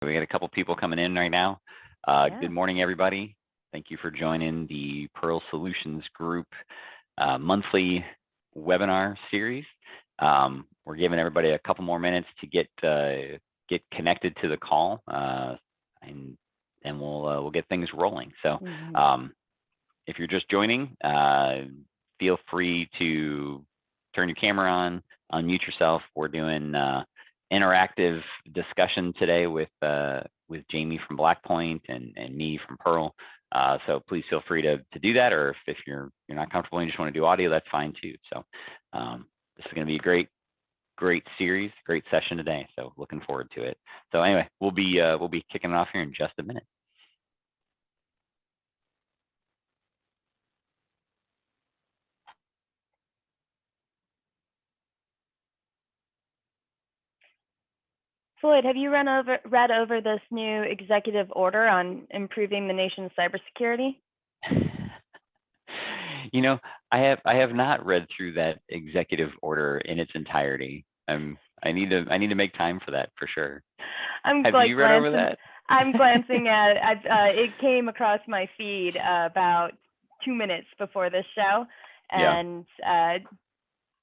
We got a couple people coming in right now. Good morning, everybody. Thank you for joining the Pearl Solutions Group monthly webinar series. We're giving everybody a couple more minutes to get connected to the call, and we'll get things rolling. So, if you're just joining, feel free to turn your camera on, unmute yourself. We're doing interactive discussion today with Jamie from Blackpoint and me from Pearl. So please feel free to do that, or if you're not comfortable and you just want to do audio, that's fine too. So this is going to be a great series, great session today. So looking forward to it. So anyway, we'll be kicking it off here in just a minute. Floyd, have you read over this new executive order on improving the nation's cybersecurity? You know, I have not read through that executive order in its entirety. I need to make time for that for sure. Have you read over that? I'm glancing at it. It came across my feed about 2 minutes before this show, and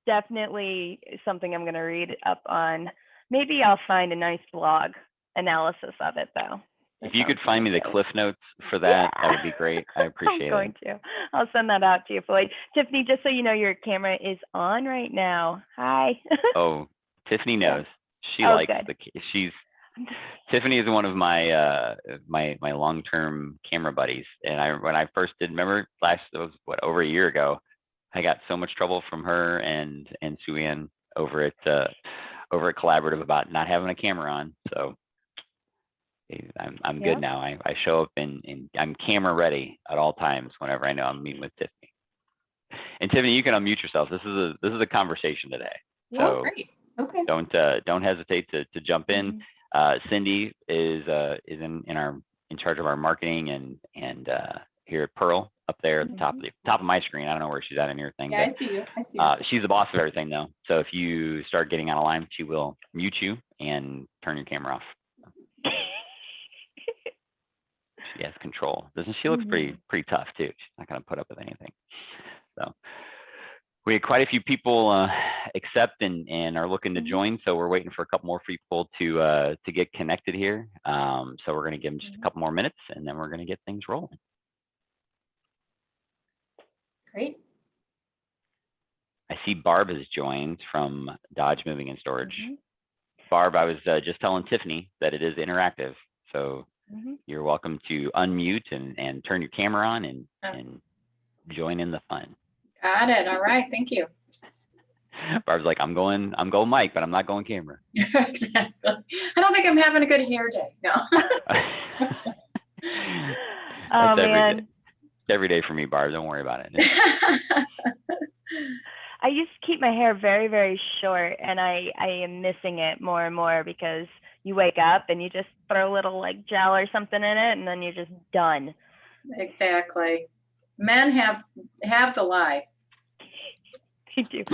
definitely something I'm going to read up on. Maybe I'll find a nice blog analysis of it, though. If you could find me the cliff notes for that, that would be great. I appreciate it. I'm going to. I'll send that out to you, Floyd. Tiffany, just so you know, your camera is on right now. Hi. Oh, Tiffany knows. She likes Tiffany is one of my my long-term camera buddies, and when I first did, remember it was over a year ago, I got so much trouble from her and Sue-Ann over at Collaborative about not having a camera on. So I'm good now. I show up and I'm camera ready at all times whenever I know I'm meeting with Tiffany. And Tiffany, you can unmute yourself. This is a conversation today. So great. Okay. Don't hesitate to jump in. Cindy is in charge of our marketing and here at Pearl up there at the top of my screen. I don't know where she's at in your thing. Yeah, but, I see you. She's the boss of everything though. So if you start getting out of line, she will mute you and turn your camera off. She has control. Doesn't she? Looks pretty tough too. She's not going to put up with anything. So we had quite a few people accept and are looking to join. So we're waiting for a couple more people to get connected here. So we're going to give them just a couple more minutes, and then we're going to get things rolling. Great. I see Barb has joined from Dodge Moving and Storage. Barb, I was just telling Tiffany that it is interactive. So you're welcome to unmute and turn your camera on and join in the fun. Got it. All right. Thank you. Barb's like, I'm going mic, but I'm not going camera. Exactly. I don't think I'm having a good hair day. No. Oh man. It's every day for me, Barb. Don't worry about it. I used to keep my hair very, very short, and I am missing it more and more because you wake up and you just throw a little like gel or something in it, and then you're just done. Exactly. Men have the life. They do.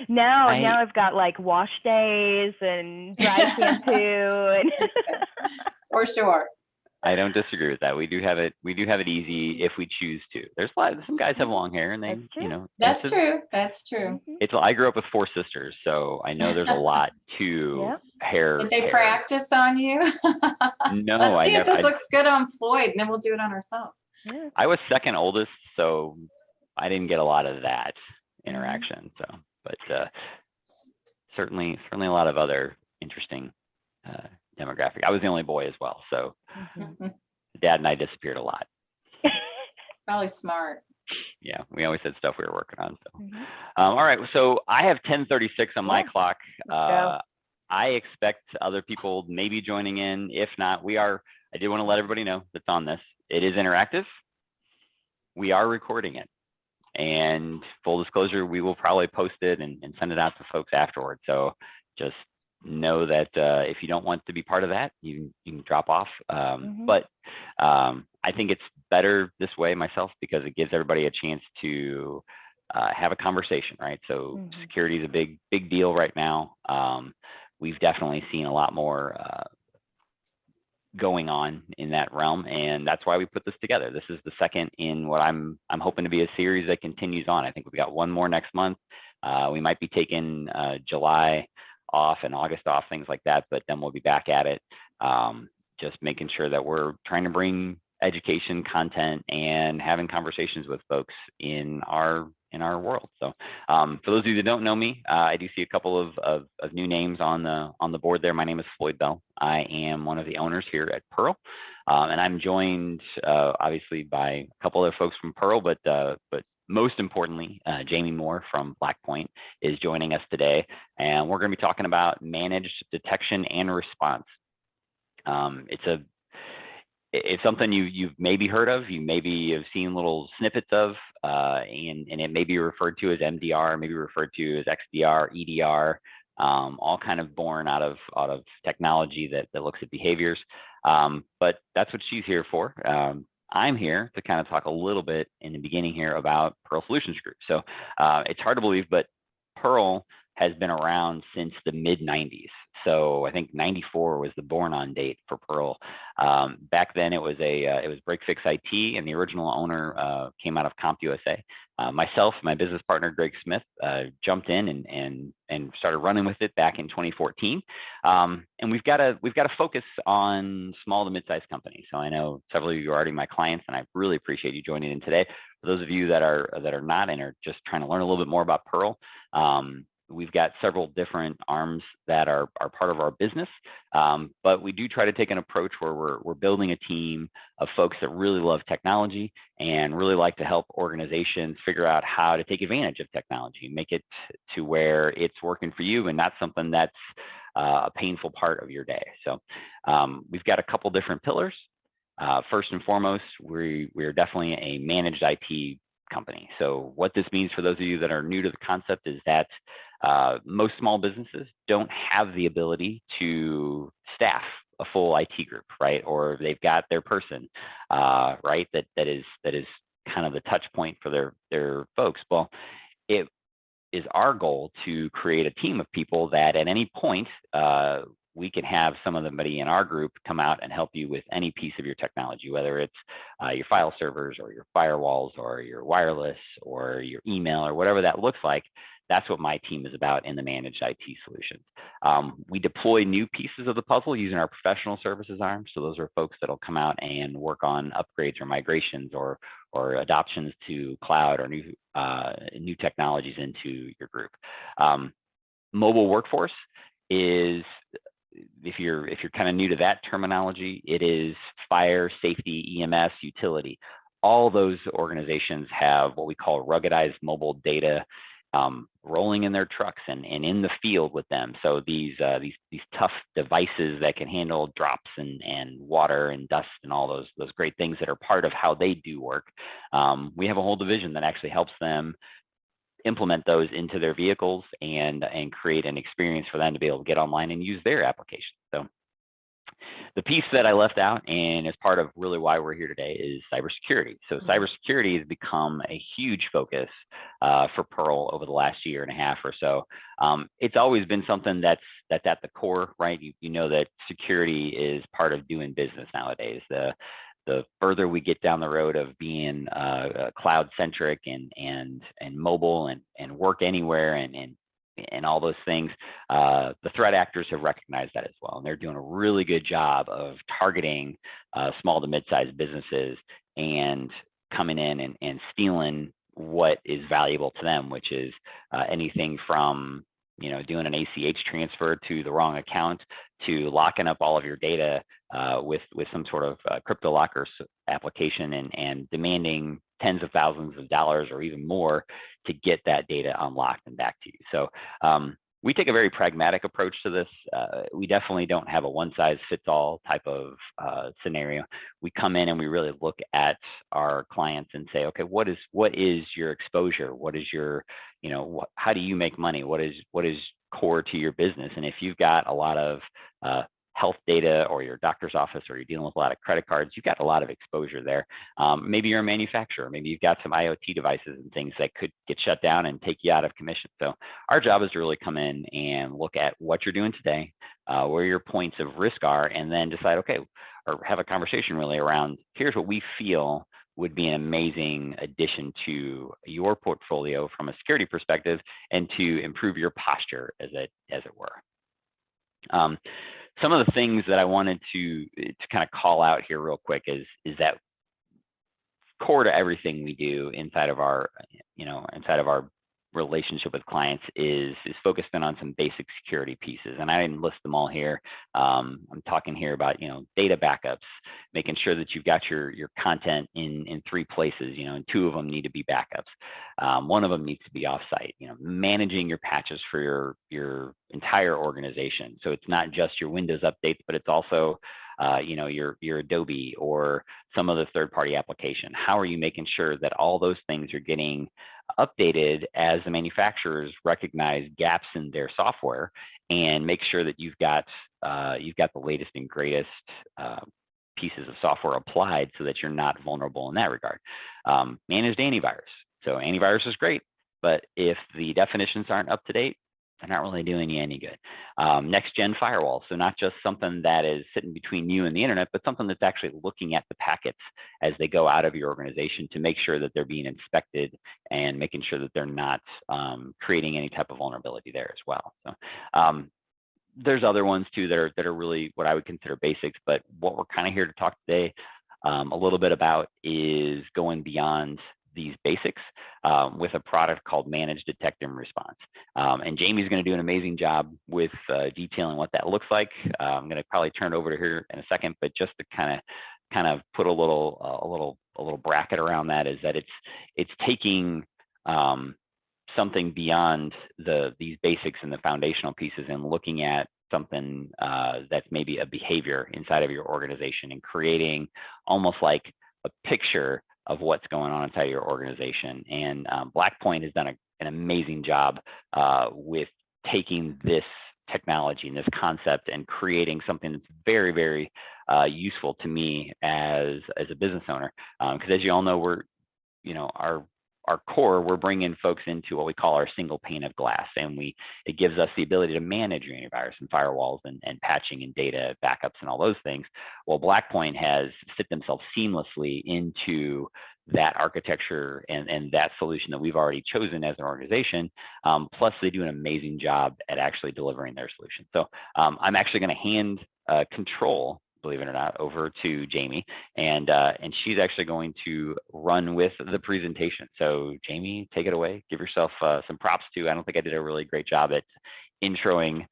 Now I've got like wash days and dry shampoo. And For sure. I don't disagree with that. We do have it easy if we choose to. There's some guys have long hair, and they, That's true. That's true. I grew up with 4 sisters, so I know there's a lot to hair. Did they practice on you? No, Let's see if this looks good on Floyd, and then we'll do it on ourselves. Yeah. I was second oldest, so I didn't get a lot of that interaction. So, but certainly a lot of other interesting demographic. I was the only boy as well, so Dad and I disappeared a lot. Probably smart. Yeah, we always had stuff we were working on. So, all right. So I have 10:36 on my clock. I expect other people maybe joining in. If not, I did want to let everybody know that's on this. It is interactive. We are recording it, and full disclosure, we will probably post it and send it out to folks afterwards. So just know that if you don't want to be part of that, you can drop off. But I think it's better this way myself, because it gives everybody a chance to have a conversation, right? So security is a big deal right now. We've definitely seen a lot more going on in that realm, and that's why we put this together. This is the second in what I'm hoping to be a series that continues on. I think we've got one more next month. We might be taking July off and August off, things like that, but then we'll be back at it, just making sure that we're trying to bring education, content, and having conversations with folks in our world. So for those of you that don't know me, I do see a couple of new names on the board there. My name is Floyd Bell. I am one of the owners here at Pearl, and I'm joined obviously by a couple other folks from Pearl, but most importantly, Jamie Moore from Blackpoint is joining us today, and we're going to be talking about managed detection and response. It's something you've maybe heard of, you maybe have seen little snippets of, and it may be referred to as MDR, maybe referred to as XDR, EDR, all kind of born out of technology that looks at behaviors. But that's what she's here for. I'm here to kind of talk a little bit in the beginning here about Pearl Solutions Group. So it's hard to believe, but Pearl has been around since the mid 90s. So I think 94 was the born on date for Pearl. Back then it was break fix IT, and the original owner came out of CompUSA. Myself, my business partner Greg Smith, jumped in and started running with it back in 2014. And we've got to focus on small to mid-sized companies. So I know several of you are already my clients, and I really appreciate you joining in today. For those of you that are not and are just trying to learn a little bit more about Pearl, we've got several different arms that are part of our business, but we do try to take an approach where we're building a team of folks that really love technology and really like to help organizations figure out how to take advantage of technology, make it to where it's working for you and not something that's a painful part of your day. So we've got a couple different pillars. First and foremost, we're definitely a managed IT company. So what this means for those of you that are new to the concept is that most small businesses don't have the ability to staff a full IT group, right? Or they've got their person, right? That is kind of the touch point for their folks. Well, it is our goal to create a team of people that at any point we can have somebody in our group come out and help you with any piece of your technology, whether it's your file servers or your firewalls or your wireless or your email or whatever that looks like. That's what my team is about in the managed IT solutions. We deploy new pieces of the puzzle using our professional services arm. So those are folks that'll come out and work on upgrades or migrations or adoptions to cloud or new technologies into your group. Mobile workforce is, if you're kind of new to that terminology, it is fire, safety, EMS, utility. All those organizations have what we call ruggedized mobile data rolling in their trucks and in the field with them. So these tough devices that can handle drops and water and dust and all those great things that are part of how they do work. We have a whole division that actually helps them implement those into their vehicles and create an experience for them to be able to get online and use their application. So the piece that I left out, and is part of really why we're here today, is cybersecurity. So cybersecurity has become a huge focus for Pearl over the last year and a half or so. It's always been something that's at the core, right? You know that security is part of doing business nowadays. The further we get down the road of being cloud centric and mobile and work anywhere and all those things, the threat actors have recognized that as well. And they're doing a really good job of targeting small to mid-sized businesses and coming in and stealing what is valuable to them, which is anything from doing an ACH transfer to the wrong account to locking up all of your data with some sort of crypto locker application and demanding tens of thousands of dollars or even more to get that data unlocked and back to you. So we take a very pragmatic approach to this. We definitely don't have a one-size-fits-all type of scenario. We come in and we really look at our clients and say, okay, what is your exposure? What is your, how do you make money? What is core to your business? And if you've got a lot of health data or your doctor's office, or you're dealing with a lot of credit cards, you've got a lot of exposure there. Maybe you're a manufacturer, maybe you've got some IoT devices and things that could get shut down and take you out of commission. So our job is to really come in and look at what you're doing today, where your points of risk are, and then decide, okay, or have a conversation really around, here's what we feel would be an amazing addition to your portfolio from a security perspective, and to improve your posture, as it were. Some of the things that I wanted to kind of call out here real quick is that core to everything we do inside of our relationship with clients is focused in on some basic security pieces, and I didn't list them all here. I'm talking here about data backups, making sure that you've got your content in 3 places, and 2 of them need to be backups. 1 of them needs to be offsite. Managing your patches for your entire organization, so it's not just your Windows updates, but it's also your Adobe or some other third-party application. How are you making sure that all those things are getting updated as the manufacturers recognize gaps in their software, and make sure that you've got the latest and greatest pieces of software applied, so that you're not vulnerable in that regard. Managed antivirus. So antivirus is great, but if the definitions aren't up to date, they're not really doing you any good. Next gen firewall. So not just something that is sitting between you and the internet, but something that's actually looking at the packets as they go out of your organization to make sure that they're being inspected, and making sure that they're not creating any type of vulnerability there as well. So there's other ones too that are really what I would consider basics, but what we're kind of here to talk today a little bit about is going beyond these basics with a product called Managed Detect and Response. And Jamie's going to do an amazing job with detailing what that looks like. I'm going to probably turn it over to her in a second, but just to kind of put a little bracket around that, is that it's taking something beyond these basics and the foundational pieces, and looking at something that's maybe a behavior inside of your organization, and creating almost like a picture of what's going on inside your organization. And Blackpoint has done an amazing job with taking this technology and this concept and creating something that's very, very useful to me as a business owner. Because as you all know, our core, we're bringing folks into what we call our single pane of glass, and it gives us the ability to manage your antivirus and firewalls and patching and data backups and all those things. Well, Blackpoint has fit themselves seamlessly into that architecture and that solution that we've already chosen as an organization. Plus, they do an amazing job at actually delivering their solution. So I'm actually going to hand control, believe it or not, over to Jamie, and she's actually going to run with the presentation. So Jamie, take it away. Give yourself some props too. I don't think I did a really great job at introing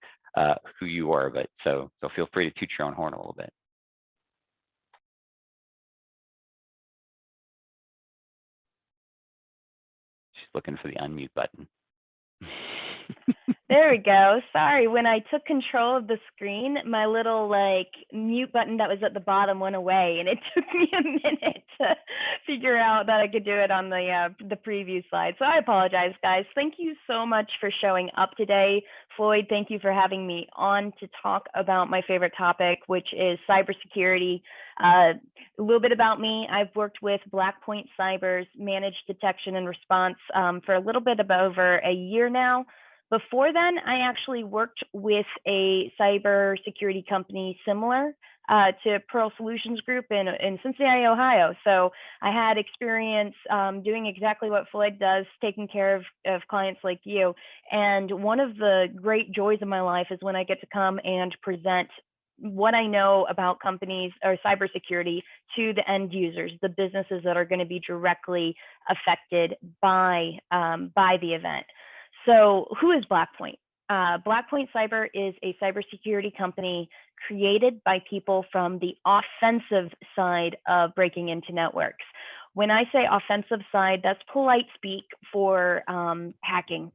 who you are, but so feel free to toot your own horn a little bit. She's looking for the unmute button. There we go. Sorry, when I took control of the screen, my little mute button that was at the bottom went away, and it took me a minute to figure out that I could do it on the preview slide. So I apologize, guys. Thank you so much for showing up today. Floyd, thank you for having me on to talk about my favorite topic, which is cybersecurity. A little bit about me. I've worked with Blackpoint Cyber's Managed Detection and Response for a little bit of over a year now. Before then, I actually worked with a cybersecurity company similar to Pearl Solutions Group in Cincinnati, Ohio. So I had experience doing exactly what Floyd does, taking care of clients like you. And one of the great joys of my life is when I get to come and present what I know about companies or cybersecurity to the end users, the businesses that are going to be directly affected by the event. So who is Blackpoint? Blackpoint Cyber is a cybersecurity company created by people from the offensive side of breaking into networks. When I say offensive side, that's polite speak for hacking.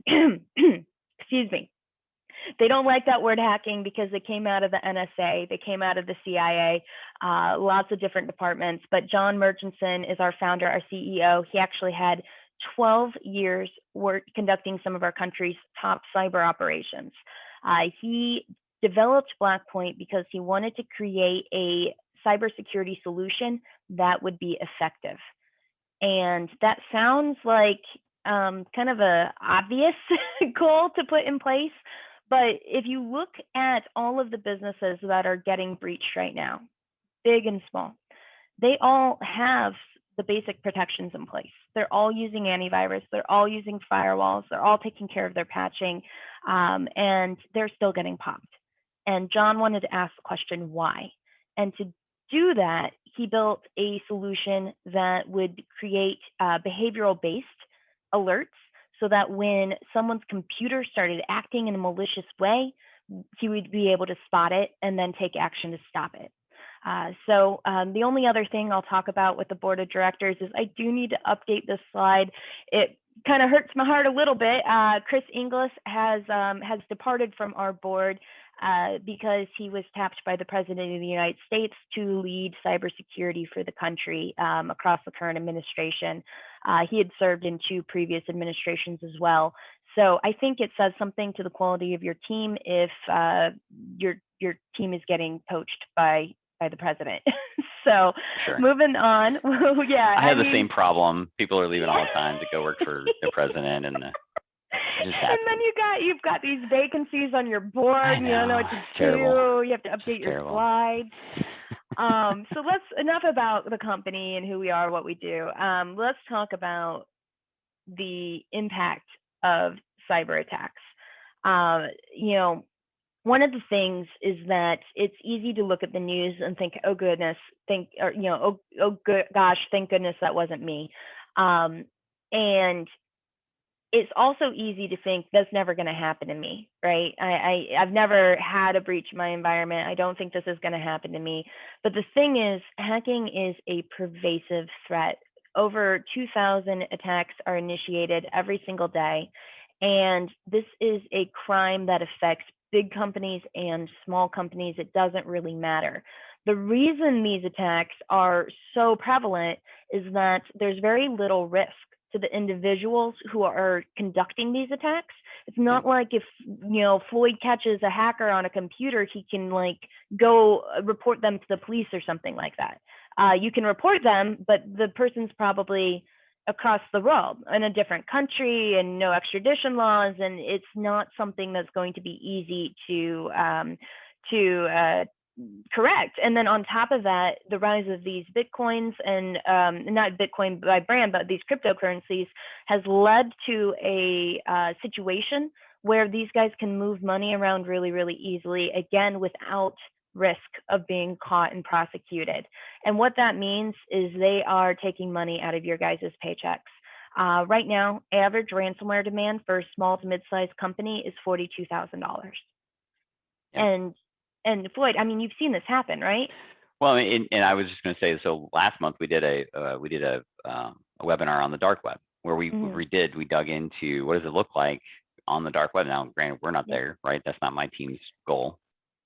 Excuse me. They don't like that word hacking because it came out of the NSA, they came out of the CIA, lots of different departments. But John Murchison is our founder, our CEO. He actually had 12 years conducting some of our country's top cyber operations. He developed Blackpoint because he wanted to create a cybersecurity solution that would be effective. And that sounds like kind of a obvious goal to put in place. But if you look at all of the businesses that are getting breached right now, big and small, they all have the basic protections in place. They're all using antivirus. They're all using firewalls. They're all taking care of their patching, and they're still getting popped. And John wanted to ask the question, why? And to do that, he built a solution that would create behavioral-based alerts so that when someone's computer started acting in a malicious way, he would be able to spot it and then take action to stop it. So the only other thing I'll talk about with the board of directors is I do need to update this slide. It kind of hurts my heart a little bit. Chris Inglis has departed from our board because he was tapped by the President of the United States to lead cybersecurity for the country across the current administration. He had served in 2 previous administrations as well. So I think it says something to the quality of your team if your team is getting poached by the president. So Sure. Moving on. Yeah, I have the same problem. People are leaving all the time to go work for the president, and and then you've got these vacancies on your board. You don't know what to do. You have to update your slides. So enough about the company and who we are, what we do. Let's talk about the impact of cyber attacks. One of the things is that it's easy to look at the news and think, oh goodness, gosh, thank goodness that wasn't me. And it's also easy to think that's never going to happen to me, right? I've never had a breach in my environment. I don't think this is going to happen to me. But the thing is, hacking is a pervasive threat. Over 2,000 attacks are initiated every single day. And this is a crime that affects big companies and small companies. It doesn't really matter. The reason these attacks are so prevalent is that there's very little risk to the individuals who are conducting these attacks. It's not like if Floyd catches a hacker on a computer, he can go report them to the police or something like that. You can report them, but the person's probably across the world in a different country and no extradition laws, and it's not something that's going to be easy to correct. And then on top of that, the rise of these Bitcoins and not Bitcoin by brand, but these cryptocurrencies has led to a situation where these guys can move money around really, really easily, again, without risk of being caught and prosecuted. And what that means is they are taking money out of your guys' paychecks. Right now, average ransomware demand for a small to mid-sized company is $42,000. Yeah. And Floyd, I mean, you've seen this happen, right? Well, and I was just going to say, so last month we did a webinar on the dark web where we dug into what does it look like on the dark web. Now, granted, we're not there, right? That's not my team's goal,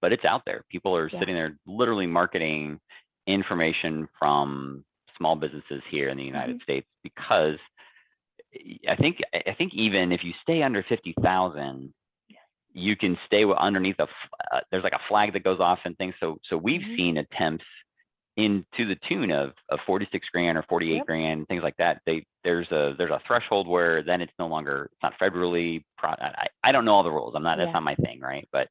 but it's out there. People are sitting there literally marketing information from small businesses here in the United States, because I think even if you stay under 50,000, you can stay underneath there's like a flag that goes off and things. So we've seen attempts to the tune of 46 grand or 48 grand, things like that. There's a threshold where then it's no longer, it's not federally. I don't know all the rules. That's not my thing, right? But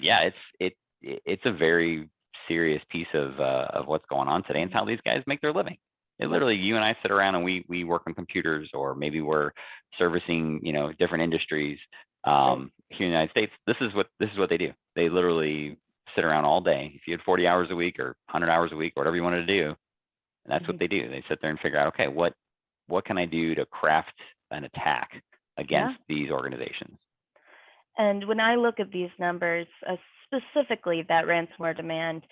yeah, it's a very serious piece of what's going on today, and how these guys make their living. It literally, you and I sit around and we work on computers, or maybe we're servicing different industries here in the United States. This is what they do. They literally sit around all day. If you had 40 hours a week or 100 hours a week, or whatever you wanted to do, and that's what they do. They sit there and figure out, okay, what can I do to craft an attack against these organizations? And when I look at these numbers, specifically that ransomware demand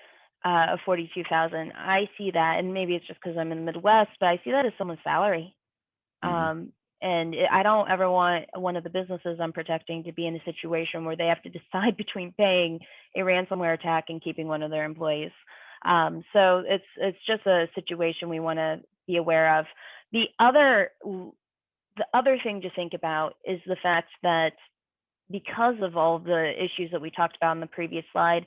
of 42,000, I see that, and maybe it's just because I'm in the Midwest, but I see that as someone's salary. And I don't ever want one of the businesses I'm protecting to be in a situation where they have to decide between paying a ransomware attack and keeping one of their employees. So it's just a situation we want to be aware of. The other thing to think about is the fact that because of all the issues that we talked about in the previous slide,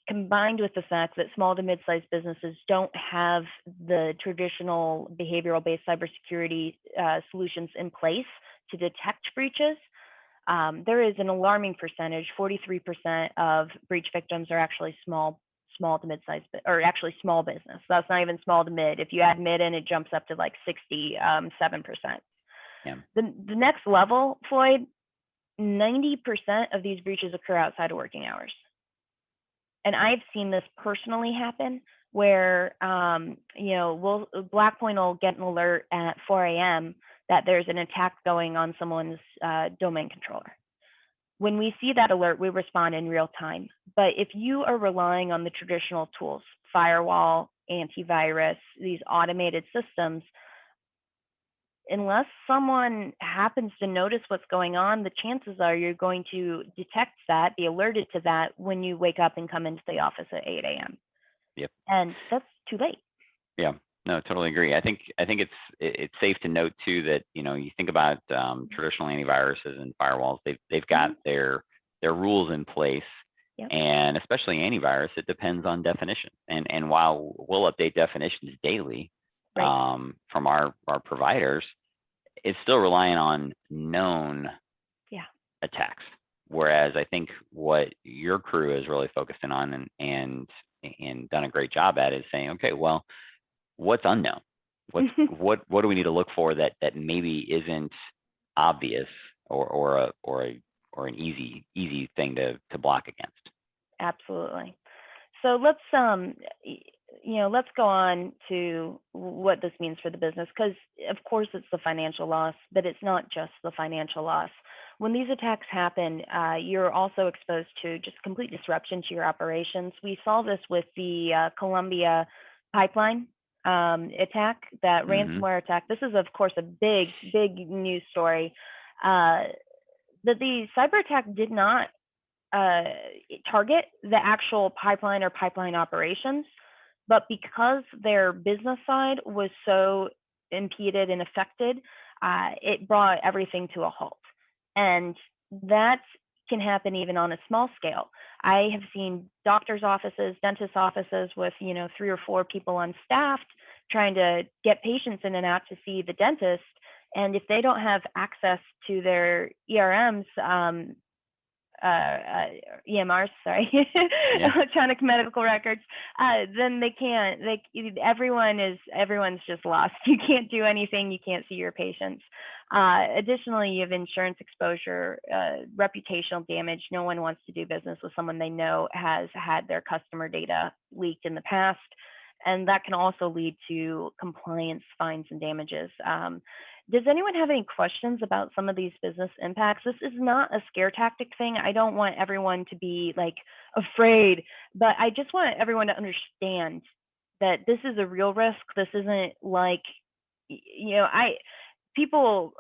combined with the fact that small to mid-sized businesses don't have the traditional behavioral-based cybersecurity solutions in place to detect breaches, there is an alarming percentage, 43% of breach victims are actually small to mid-sized, or actually small business. That's not even small to mid. If you add mid in, it jumps up to like 67%. Yeah. The next level, Floyd, 90% of these breaches occur outside of working hours. And I've seen this personally happen where, Blackpoint will get an alert at 4 a.m. that there's an attack going on someone's domain controller. When we see that alert, we respond in real time. But if you are relying on the traditional tools, firewall, antivirus, these automated systems, unless someone happens to notice what's going on, the chances are you're going to detect that, be alerted to that when you wake up and come into the office at 8 a.m. Yep. And that's too late. Yeah, no, totally agree. I think it's safe to note too that, you think about traditional antiviruses and firewalls, they've got their rules in place. Yep. And especially antivirus, it depends on definition. And while we'll update definitions daily, Right. from our providers, it's still relying on known attacks. Whereas I think what your crew is really focusing on and done a great job at is saying, okay, well, what's unknown? What do we need to look for that maybe isn't obvious or an easy thing to block against? Absolutely. So let's let's go on to what this means for the business, because of course it's the financial loss, but it's not just the financial loss. When these attacks happen, you're also exposed to just complete disruption to your operations. We saw this with the Columbia pipeline attack, that ransomware attack. This is, of course, a big news story. That the cyber attack did not target the actual pipeline or pipeline operations, but because their business side was so impeded and affected, it brought everything to a halt. And that can happen even on a small scale. I have seen doctors' offices, dentist offices with 3 or 4 people on staff trying to get patients in and out to see the dentist. And if they don't have access to their ERMs, EMRs, sorry, electronic medical records, then they can't. Everyone's just lost. You can't do anything. You can't see your patients. Additionally, you have insurance exposure, reputational damage. No one wants to do business with someone they know has had their customer data leaked in the past, and that can also lead to compliance fines and damages. Does anyone have any questions about some of these business impacts? This is not a scare tactic thing. I don't want everyone to be like afraid, but I just want everyone to understand that this is a real risk. This isn't like, people,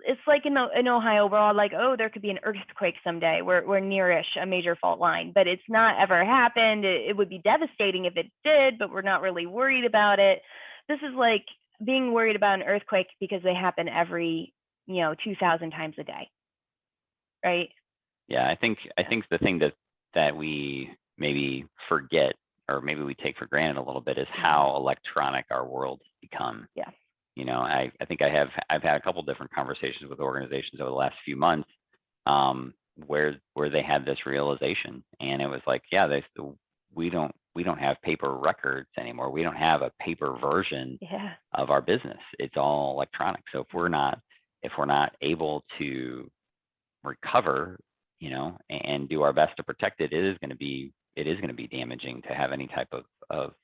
it's like in Ohio, we're all like, oh, there could be an earthquake someday. We're nearish a major fault line, but it's not ever happened. It would be devastating if it did, but we're not really worried about it. This is like being worried about an earthquake because they happen every 2,000 times a day, right? Yeah, I think the thing that we maybe forget or maybe we take for granted a little bit is how electronic our world's become. Yeah. I think I've had a couple different conversations with organizations over the last few months where they had this realization, and it was like, we don't have paper records anymore. We don't have a paper version of our business. It's all electronic. So if we're not able to recover, and do our best to protect it, it is going to be damaging to have any type of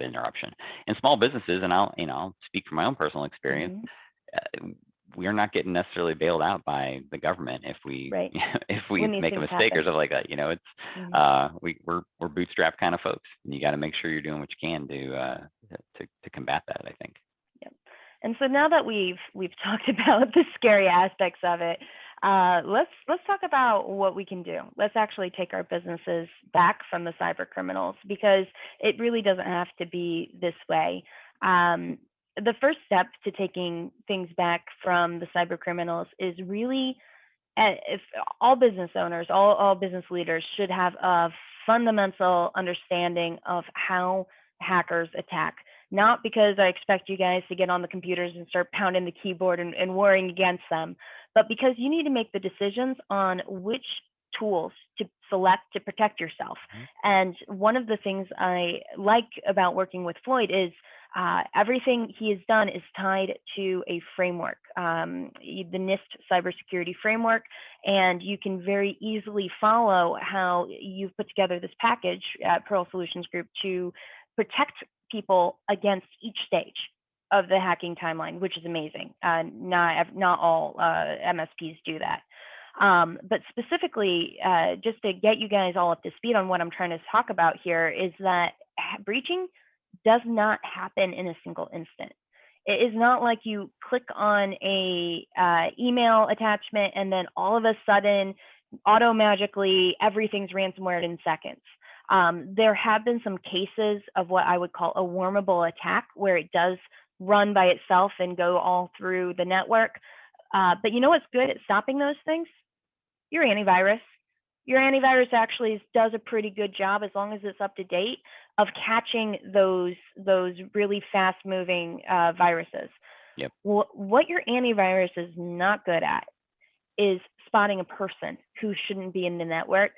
interruption. And small businesses, and I'll speak from my own personal experience, we are not getting necessarily bailed out by the government if we make a mistake or something like that. It's we're bootstrap kind of folks, and you got to make sure you're doing what you can to combat that, I think. Yep. And so now that we've talked about the scary aspects of it, let's talk about what we can do. Let's actually take our businesses back from the cyber criminals, because it really doesn't have to be this way. The first step to taking things back from the cyber criminals is really if all business owners, all business leaders should have a fundamental understanding of how hackers attack. Not because I expect you guys to get on the computers and start pounding the keyboard and warring against them, but because you need to make the decisions on which tools to select to protect yourself. And one of the things I like about working with Floyd is everything he has done is tied to a framework, the NIST cybersecurity framework, and you can very easily follow how you've put together this package at Pearl Solutions Group to protect people against each stage of the hacking timeline, which is amazing. Not all MSPs do that. But specifically, just to get you guys all up to speed on what I'm trying to talk about here is that breaching does not happen in a single instant. It is not like you click on a email attachment and then all of a sudden, auto-magically, everything's ransomware in seconds. There have been some cases of what I would call a wormable attack where it does run by itself and go all through the network. But you know what's good at stopping those things? Your antivirus. Your antivirus actually does a pretty good job, as long as it's up to date, of catching those really fast-moving viruses. Yep. What your antivirus is not good at is spotting a person who shouldn't be in the network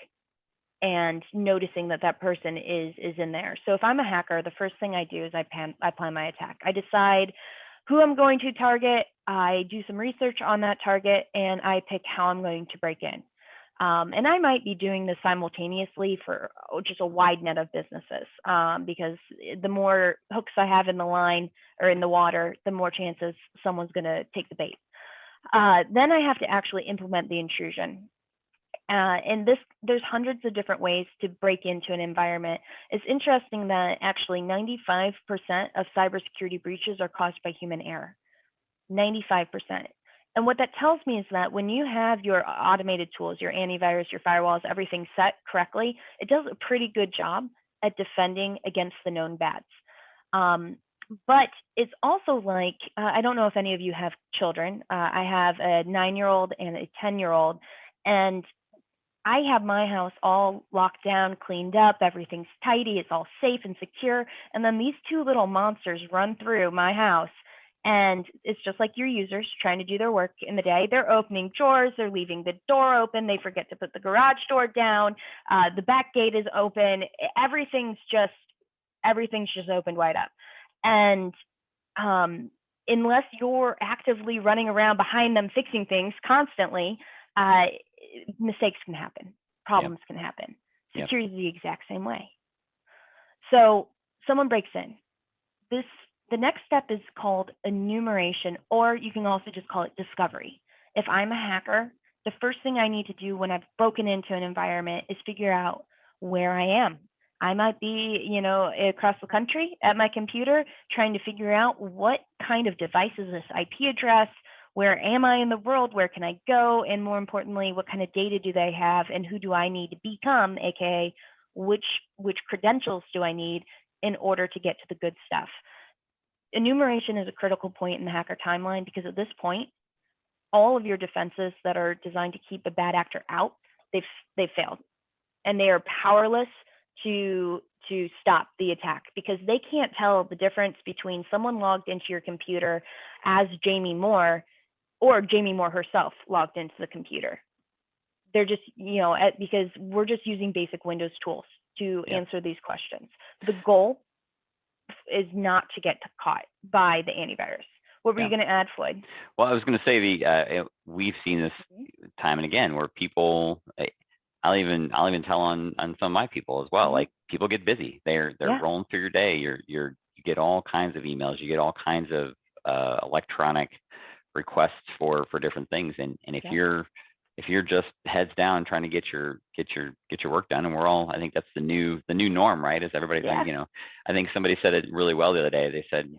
and noticing that that person is in there. So if I'm a hacker, the first thing I do is I plan my attack. I decide who I'm going to target. I do some research on that target, and I pick how I'm going to break in. And I might be doing this simultaneously for just a wide net of businesses, because the more hooks I have in the line or in the water, the more chances someone's going to take the bait. Then I have to actually implement the intrusion. And there's hundreds of different ways to break into an environment. It's interesting that actually 95% of cybersecurity breaches are caused by human error. 95%. And what that tells me is that when you have your automated tools, your antivirus, your firewalls, everything set correctly, it does a pretty good job at defending against the known bads. But it's also like, I don't know if any of you have children. I have a 9-year-old and a 10-year-old, and I have my house all locked down, cleaned up, everything's tidy, it's all safe and secure. And then these two little monsters run through my house. And it's just like your users trying to do their work in the day. They're opening drawers, they're leaving the door open, they forget to put the garage door down, the back gate is open, everything's just opened wide up. And unless you're actively running around behind them fixing things constantly, mistakes can happen, problems can happen. Security is the exact same way. So someone breaks in. The next step is called enumeration, or you can also just call it discovery. If I'm a hacker, the first thing I need to do when I've broken into an environment is figure out where I am. I might be, across the country at my computer trying to figure out what kind of device is this IP address, where am I in the world, where can I go, and more importantly, what kind of data do they have, and who do I need to become, aka which credentials do I need in order to get to the good stuff. Enumeration is a critical point in the hacker timeline, because at this point, all of your defenses that are designed to keep a bad actor out, they've failed, and they are powerless to stop the attack, because they can't tell the difference between someone logged into your computer as Jamie Moore or Jamie Moore herself logged into the computer. They're just, because we're just using basic Windows tools to answer these questions. The goal is not to get caught by the antivirus. What were you going to add, Floyd? Well, I was going to say we've seen this time and again where people, I'll even tell on some of my people as well. Like, people get busy. They're rolling through your day. You get all kinds of emails. You get all kinds of electronic requests for different things. And if you're just heads down trying to get your work done, and we're all, I think that's the new norm, right? Is everybody saying, I think somebody said it really well the other day. They said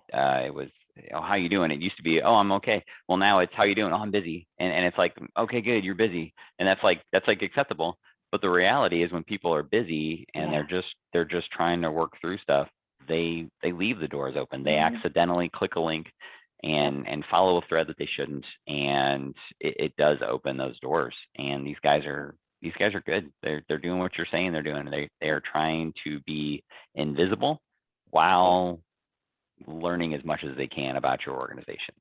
it was, oh, how you doing? It used to be, oh, I'm okay. Well, now it's, how you doing? Oh, I'm busy. And it's like, okay, good, you're busy. And that's like acceptable. But the reality is, when people are busy and they're just trying to work through stuff, they leave the doors open. They accidentally click a link, and follow a thread that they shouldn't, and it does open those doors. And these guys are good. They're doing what you're saying they're doing. They are trying to be invisible while learning as much as they can about your organization.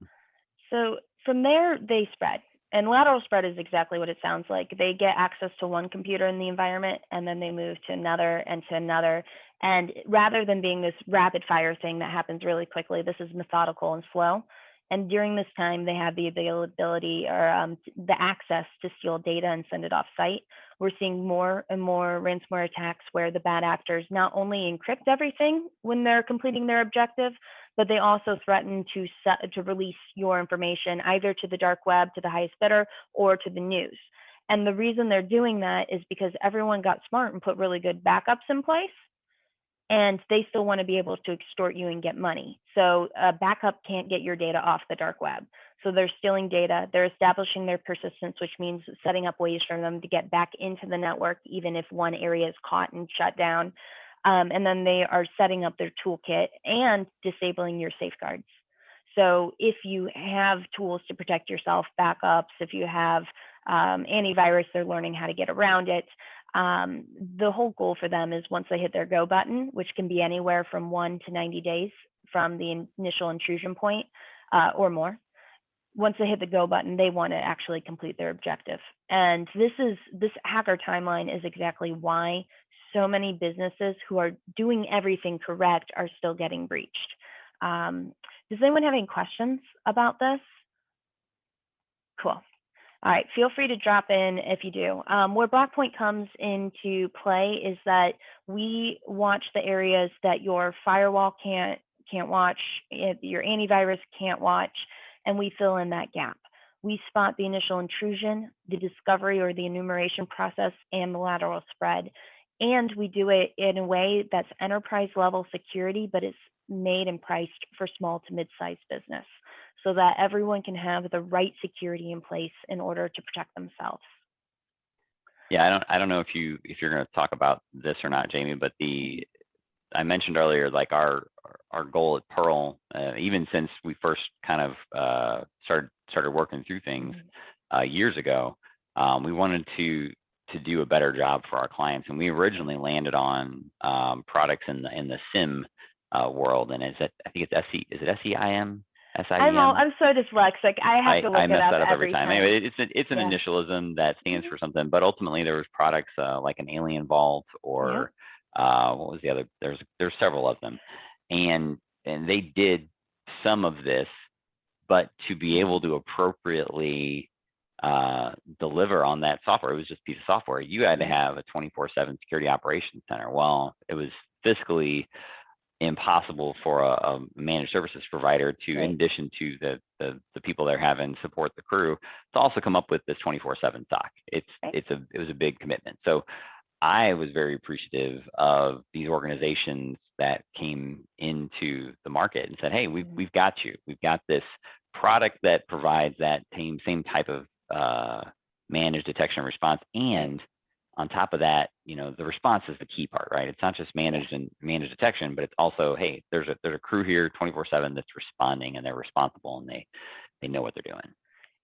So from there, they spread. And lateral spread is exactly what it sounds like. They get access to one computer in the environment, and then they move to another and to another. And rather than being this rapid fire thing that happens really quickly, this is methodical and slow. And during this time, they have the availability or the access to steal data and send it off site. We're seeing more and more ransomware attacks where the bad actors not only encrypt everything when they're completing their objective, but they also threaten to release your information either to the dark web, to the highest bidder, or to the news. And the reason they're doing that is because everyone got smart and put really good backups in place, and they still want to be able to extort you and get money. So a backup can't get your data off the dark web. So they're stealing data, they're establishing their persistence, which means setting up ways for them to get back into the network, even if one area is caught and shut down. And then they are setting up their toolkit and disabling your safeguards. So if you have tools to protect yourself, backups, if you have antivirus, they're learning how to get around it. The whole goal for them is once they hit their go button, which can be anywhere from 1 to 90 days from the initial intrusion point or more. Once they hit the go button, they want to actually complete their objective. And this hacker timeline is exactly why so many businesses who are doing everything correct are still getting breached. Does anyone have any questions about this? Cool. All right, feel free to drop in if you do. Where Blackpoint comes into play is that we watch the areas that your firewall can't watch, your antivirus can't watch, and we fill in that gap. We spot the initial intrusion, the discovery or the enumeration process, and the lateral spread. And we do it in a way that's enterprise level security, but it's made and priced for small to mid-sized business, so that everyone can have the right security in place in order to protect themselves. Yeah, I don't know if you're going to talk about this or not, Jamie, but I mentioned earlier, like our goal at Pearl, even since we first kind of started working through things years ago, we wanted to do a better job for our clients, and we originally landed on products in the SIM world, and I think it's is it SEIM? SIEM? I'm so dyslexic. I have to look it up. I mess that up every time. time. Anyway, it's an initialism that stands for something, but ultimately there was products like an Alien Vault or what was the other? There's several of them, and they did some of this, but to be able to appropriately deliver on that software, it was just a piece of software. You had to have a 24/7 security operations center. Well, it was fiscally impossible for a managed services provider to, in addition to the people they're having support the crew, to also come up with this 24/7 SOC. It was a big commitment. So I was very appreciative of these organizations that came into the market and said, hey, we've got you. We've got this product that provides that same type of managed detection and response. And on top of that, the response is the key part, right? It's not just managed detection, but it's also, hey, there's a crew here 24/7 that's responding, and they're responsible, and they know what they're doing.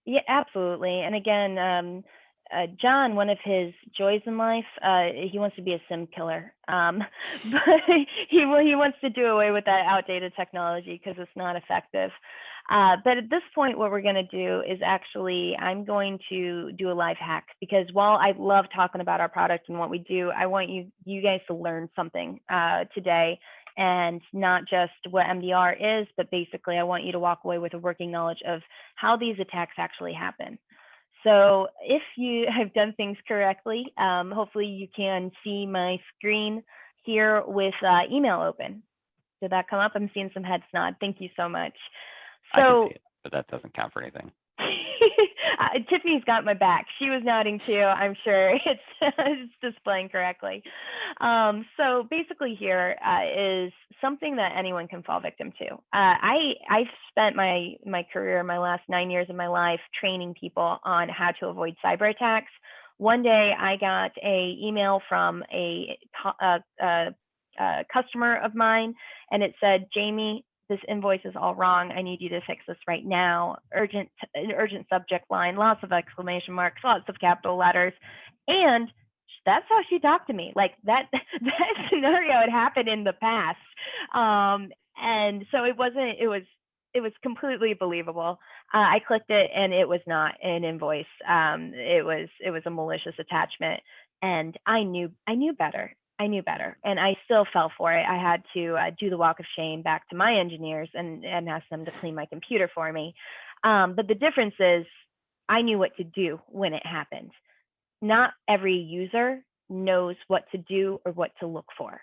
Yeah, absolutely. And again, John, one of his joys in life, he wants to be a SIM killer, but he wants to do away with that outdated technology because it's not effective. But at this point, what we're going to do is actually, I'm going to do a live hack, because while I love talking about our product and what we do, I want you guys to learn something today, and not just what MDR is, but basically I want you to walk away with a working knowledge of how these attacks actually happen. So if you have done things correctly, hopefully you can see my screen here with email open. Did that come up? I'm seeing some heads nod. Thank you so much. So, I can see it, but that doesn't count for anything. Tiffany's got my back. She was nodding too. I'm sure it's displaying correctly. So basically here is something that anyone can fall victim to. I've spent my career, my last 9 years of my life, training people on how to avoid cyber attacks. One day I got an email from a customer of mine, and it said, Jamie, this invoice is all wrong. I need you to fix this right now. Urgent subject line, lots of exclamation marks, lots of capital letters. And that's how she talked to me. Like that scenario had happened in the past. And so it was completely believable. I clicked it and it was not an invoice. It was a malicious attachment, and I knew better. I knew better, and I still fell for it. I had to do the walk of shame back to my engineers and ask them to clean my computer for me. But the difference is I knew what to do when it happened. Not every user knows what to do or what to look for.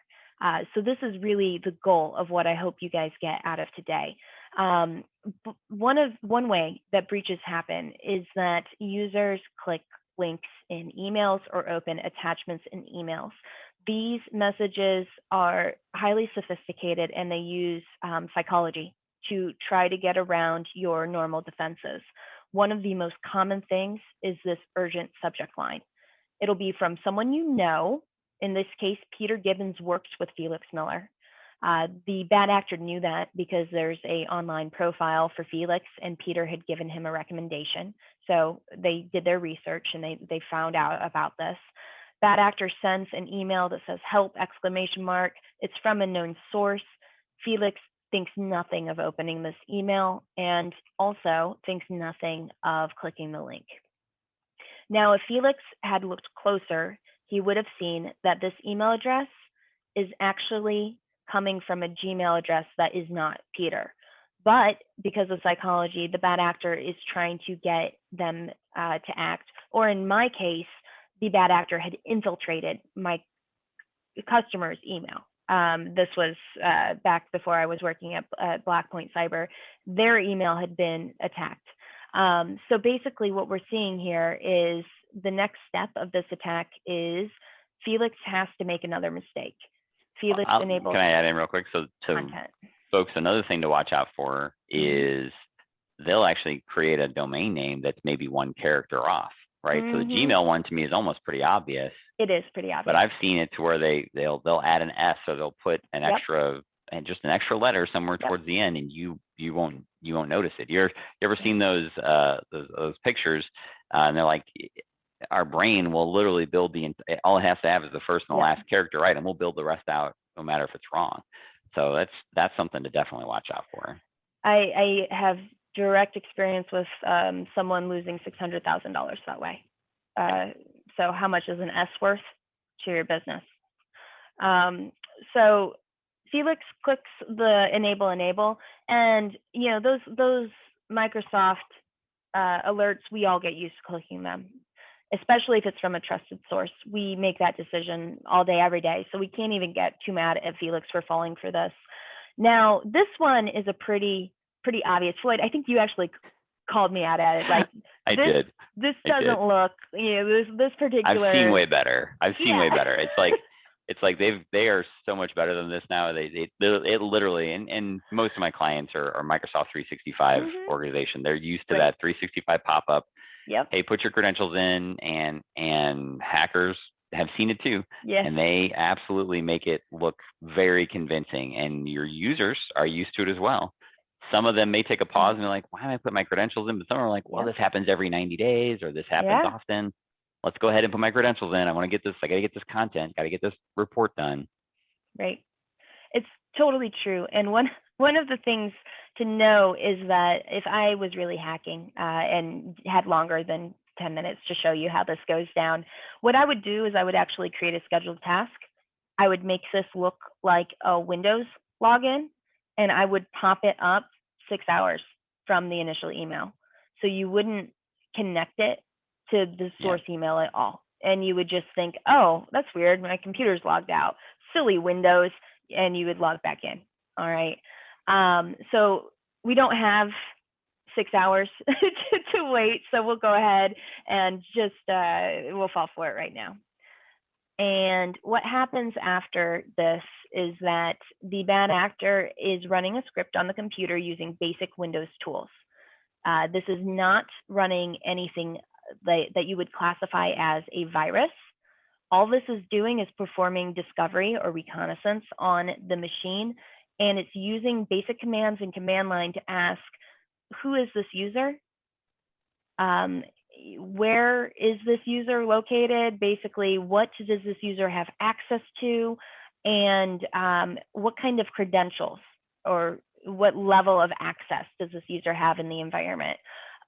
So this is really the goal of what I hope you guys get out of today. One way that breaches happen is that users click links in emails or open attachments in emails. These messages are highly sophisticated, and they use psychology to try to get around your normal defenses. One of the most common things is this urgent subject line. It'll be from someone you know. In this case, Peter Gibbons works with Felix Miller. The bad actor knew that because there's an online profile for Felix, and Peter had given him a recommendation. So they did their research and they found out about this. Bad actor sends an email that says help, exclamation mark. It's from a known source. Felix thinks nothing of opening this email and also thinks nothing of clicking the link. Now, if Felix had looked closer, he would have seen that this email address is actually coming from a Gmail address that is not Peter. But because of psychology, the bad actor is trying to get them to act, or in my case, the bad actor had infiltrated my customer's email. This was back before I was working at Blackpoint Cyber. Their email had been attacked. So basically what we're seeing here is the next step of this attack is Felix has to make another mistake. Felix enables. Can I add in real quick? So content. Folks, another thing to watch out for is they'll actually create a domain name that's maybe one character off, right? So the Gmail one to me is almost pretty obvious. It is pretty obvious. But I've seen it to where they'll add an S, or they'll put an extra and just an extra letter somewhere towards the end, and you won't notice it. You ever seen those pictures? And they're like, our brain will literally build all it has to have is the first and the last character right, and we'll build the rest out no matter if it's wrong. So that's something to definitely watch out for. I have direct experience with someone losing $600,000 that way. So how much is an S worth to your business? So Felix clicks the enable, and those Microsoft alerts, we all get used to clicking them, especially if it's from a trusted source. We make that decision all day, every day. So we can't even get too mad at Felix for falling for this. Now, this one is a pretty obvious. Floyd, I think you actually called me out at it. Like I did. This doesn't look, this particular. I've seen way better. Way better. It's like they are so much better than this now. It literally, and most of my clients are Microsoft 365 organization. They're used to that 365 pop-up. Yep. Hey, put your credentials in, and hackers have seen it too. Yes. And they absolutely make it look very convincing, and your users are used to it as well. Some of them may take a pause and they're like, why did I put my credentials in? But some are like, well, this happens every 90 days, or this happens often. Let's go ahead and put my credentials in. I want to get this. I got to get this content. Got to get this report done. Right. It's totally true. And one of the things to know is that if I was really hacking and had longer than 10 minutes to show you how this goes down, what I would do is I would actually create a scheduled task. I would make this look like a Windows login, and I would pop it up 6 hours from the initial email. So you wouldn't connect it to the source email at all. And you would just think, oh, that's weird. My computer's logged out. Silly Windows. And you would log back in. All right. So we don't have 6 hours to wait. So we'll go ahead and just, we'll fall for it right now. And what happens after this is that the bad actor is running a script on the computer using basic Windows tools. This is not running anything that you would classify as a virus. All this is doing is performing discovery or reconnaissance on the machine and it's using basic commands and command line to ask, who is this user? Where is this user located? Basically, what does this user have access to? And what kind of credentials or what level of access does this user have in the environment?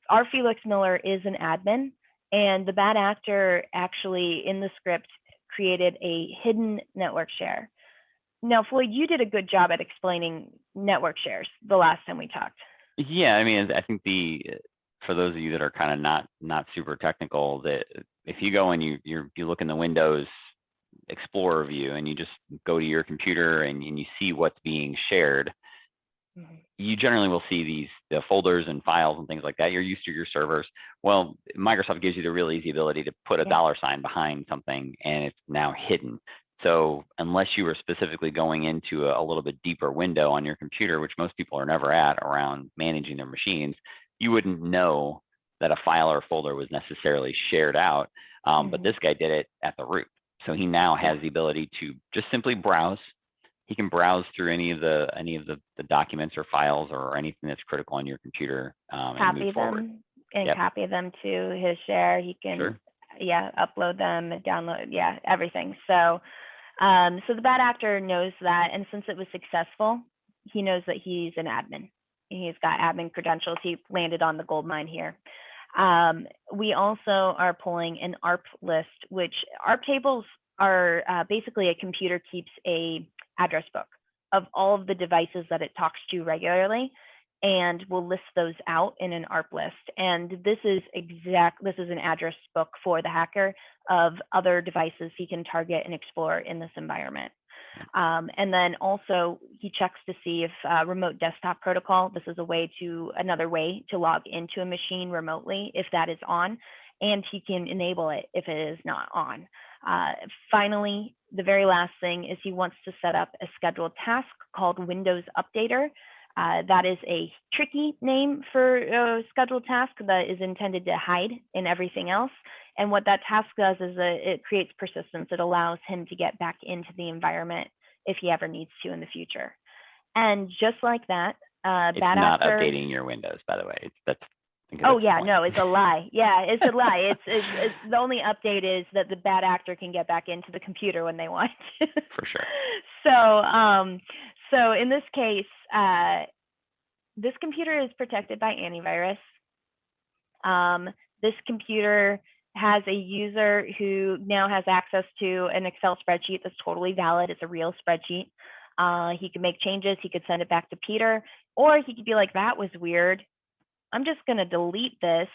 Our Felix Miller is an admin, and the bad actor actually in the script created a hidden network share. Now, Floyd, you did a good job at explaining network shares the last time we talked. Yeah, I mean, I think for those of you that are kind of not super technical, that if you go and you look in the Windows Explorer view and you just go to your computer and you see what's being shared, you generally will see the folders and files and things like that. You're used to your servers. Well, Microsoft gives you the real easy ability to put a $sign behind something, and it's now hidden. So unless you were specifically going into a little bit deeper window on your computer, which most people are never at around managing their machines, you wouldn't know that a file or folder was necessarily shared out. But this guy did it at the root. So he now has the ability to just simply browse. He can browse through any of the documents or files or anything that's critical on your computer and move forward. Copy them to his share. He can upload them, download, everything. So so the bad actor knows that, and since it was successful, he knows that he's an admin. He's got admin credentials. He landed on the gold mine here. We also are pulling an ARP list, which ARP tables are basically a computer keeps a address book of all of the devices that it talks to regularly, and will list those out in an ARP list. And this is an address book for the hacker of other devices he can target and explore in this environment. And then also he checks to see if remote desktop protocol, this is another way to log into a machine remotely if that is on, and he can enable it if it is not on. Finally, the very last thing is he wants to set up a scheduled task called Windows Updater. That is a tricky name for a scheduled task that is intended to hide in everything else. And what that task does is it creates persistence. It allows him to get back into the environment if he ever needs to in the future. And just like that, it's bad not actor, updating your Windows, by the way. Oh yeah, no, it's a lie. Yeah, it's a lie. It's the only update is that the bad actor can get back into the computer when they want to. For sure. So in this case, this computer is protected by antivirus. This computer has a user who now has access to an Excel spreadsheet that's totally valid. It's a real spreadsheet. He could make changes. He could send it back to Peter, or he could be like, that was weird. I'm just going to delete this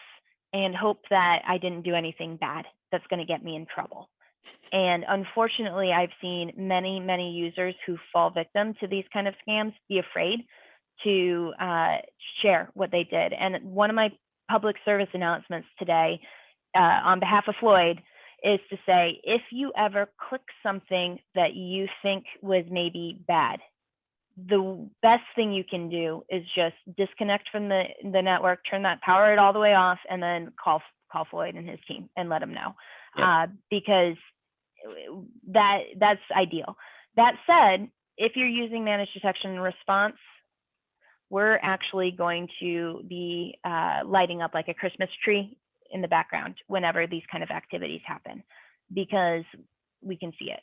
and hope that I didn't do anything bad that's going to get me in trouble. And unfortunately, I've seen many, many users who fall victim to these kind of scams be afraid to share what they did. And one of my public service announcements today on behalf of Floyd is to say, if you ever click something that you think was maybe bad, the best thing you can do is just disconnect from the network, power it all the way off, and then call Floyd and his team and let them know. Because that's ideal. That said, if you're using managed detection and response, we're actually going to be lighting up like a Christmas tree in the background whenever these kind of activities happen, because we can see it.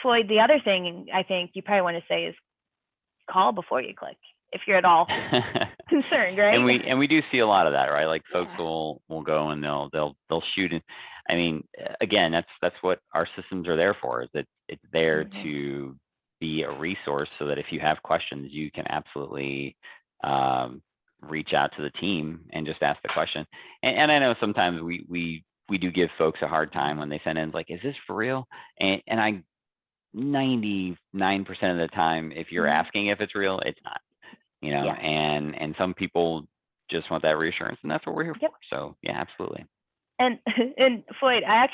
Floyd, the other thing I think you probably want to say is call before you click if you're at all concerned, right? And we do see a lot of that, right? Like folks will go and they'll shoot it. I mean, again, that's what our systems are there for, is that it's there to be a resource so that if you have questions, you can absolutely reach out to the team and just ask the question. And I know sometimes we do give folks a hard time when they send in, like, is this for real? And I 99% of the time, if you're asking if it's real, it's not, and some people just want that reassurance, and that's what we're here for. So yeah, absolutely. And Floyd, I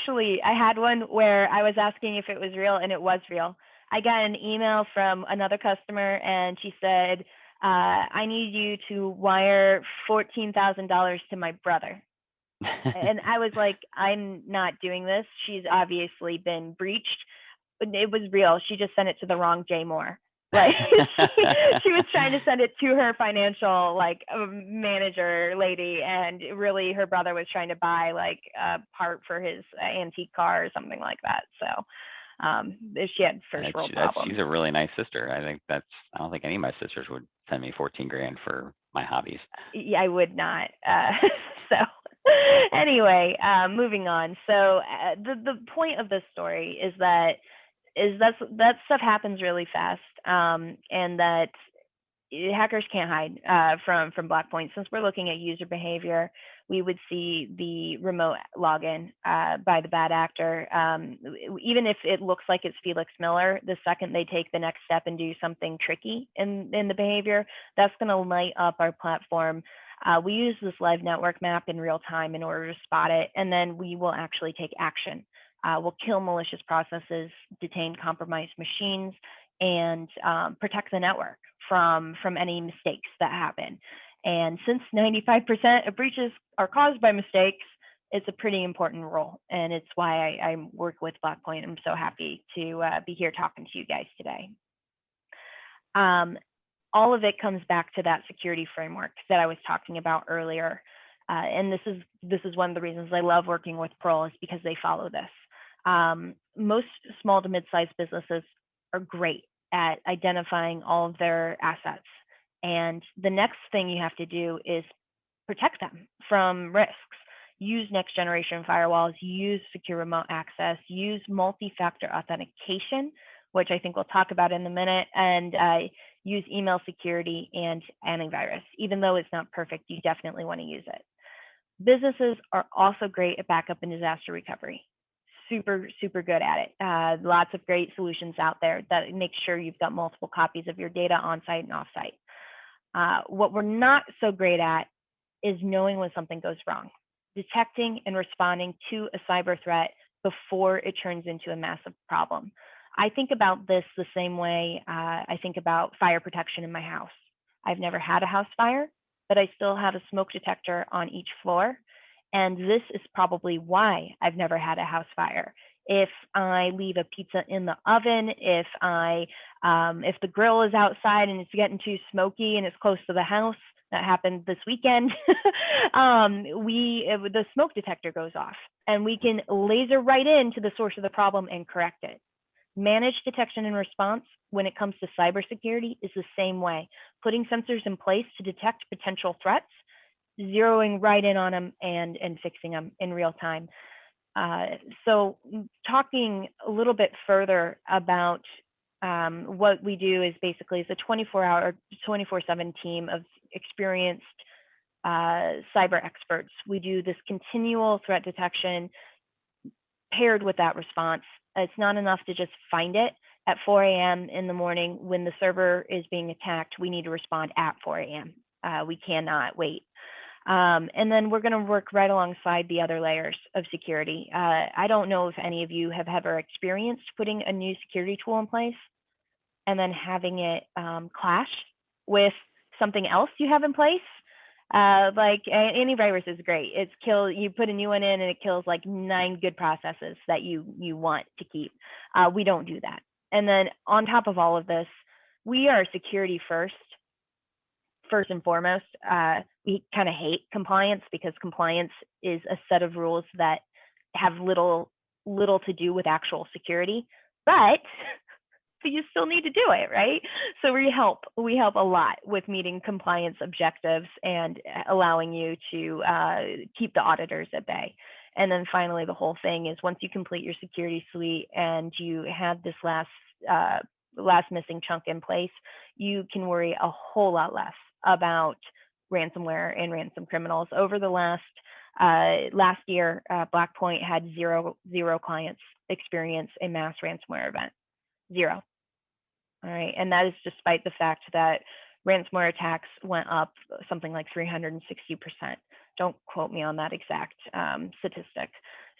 had one where I was asking if it was real, and it was real. I got an email from another customer, and she said, I need you to wire $14,000 to my brother. And I was like, I'm not doing this. She's obviously been breached. It was real. She just sent it to the wrong Jay Moore. Like she was trying to send it to her financial manager lady, and really her brother was trying to buy like a part for his antique car or something like that. So she had first world problems. She's a really nice sister. I don't think any of my sisters would send me 14 grand for my hobbies. Yeah, I would not. So anyway, moving on. So the point of this story is that stuff happens really fast, and that hackers can't hide from Blackpoint. Since we're looking at user behavior, we would see the remote login by the bad actor. Even if it looks like it's Felix Miller, the second they take the next step and do something tricky in the behavior, that's going to light up our platform. We use this live network map in real time in order to spot it, and then we will actually take action. We'll kill malicious processes, detain compromised machines, and protect the network from any mistakes that happen. And since 95% of breaches are caused by mistakes, it's a pretty important role. And it's why I work with Blackpoint. I'm so happy to be here talking to you guys today. All of it comes back to that security framework that I was talking about earlier. And this is one of the reasons I love working with Pearl, is because they follow this. Most small to mid-sized businesses are great at identifying all of their assets. And the next thing you have to do is protect them from risks. Use next generation firewalls, use secure remote access, use multi-factor authentication, which I think we'll talk about in a minute, and use email security and antivirus. Even though it's not perfect, you definitely want to use it. Businesses are also great at backup and disaster recovery. Super, super good at it. Lots of great solutions out there that make sure you've got multiple copies of your data on-site and off-site. What we're not so great at is knowing when something goes wrong, detecting and responding to a cyber threat before it turns into a massive problem. I think about this the same way I think about fire protection in my house. I've never had a house fire, but I still have a smoke detector on each floor. And this is probably why I've never had a house fire. If I leave a pizza in the oven, if the grill is outside and it's getting too smoky and it's close to the house, that happened this weekend, the smoke detector goes off, and we can laser right into the source of the problem and correct it. Managed detection and response when it comes to cybersecurity is the same way, putting sensors in place to detect potential threats, zeroing right in on them and fixing them in real time. So talking a little bit further about what we do is basically it's a 24-hour, 24/7 team of experienced cyber experts. We do this continual threat detection paired with that response. It's not enough to just find it at 4 a.m. in the morning when the server is being attacked. We need to respond at 4 a.m. We cannot wait. And then we're going to work right alongside the other layers of security. I don't know if any of you have ever experienced putting a new security tool in place and then having it clash with something else you have in place. Like antivirus is great. You put a new one in and it kills like 9 good processes that you want to keep. We don't do that. And then on top of all of this, we are security first and foremost. We kind of hate compliance because compliance is a set of rules that have little to do with actual security, but you still need to do it, right? So we help a lot with meeting compliance objectives and allowing you to keep the auditors at bay. And then finally, the whole thing is once you complete your security suite and you have this last missing chunk in place, you can worry a whole lot less about ransomware and ransom criminals. Over the last year, Blackpoint had zero clients experience a mass ransomware event. 0. All right, and that is despite the fact that ransomware attacks went up something like 360%. Don't quote me on that exact statistic.